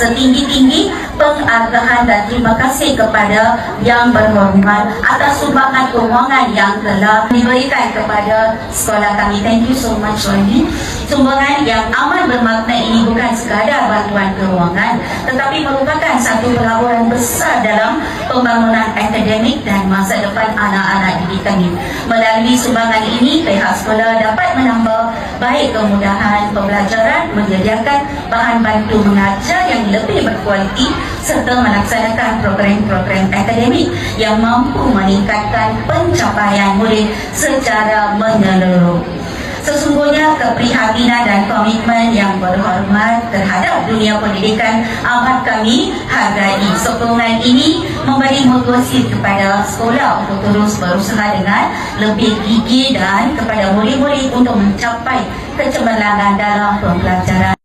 setinggi-tinggi penghargaan dan terima kasih kepada Yang Berhormat atas sumbangan kewangan yang telah diberikan kepada sekolah kami. Thank you so much, Wani. Sumbangan yang amat bermakna ini bukan sekadar bantuan kewangan, tetapi merupakan satu pelaburan besar dalam pembangunan akademik dan masa depan anak-anak didik kami. Melalui sumbangan ini, pihak sekolah dapat menambah baik kemudahan pembelajaran, menyediakan bahan bantu mengajar yang lebih berkualiti serta melaksanakan program-program akademik yang mampu meningkatkan pencapaian murid secara menyeluruh. Sesungguhnya keprihatinan dan komitmen Yang Berhormat terhadap dunia pendidikan amat kami hargai. Sokongan ini memberi motivasi kepada sekolah untuk terus berusaha dengan lebih gigih dan kepada murid-murid untuk mencapai kecemerlangan dalam pembelajaran.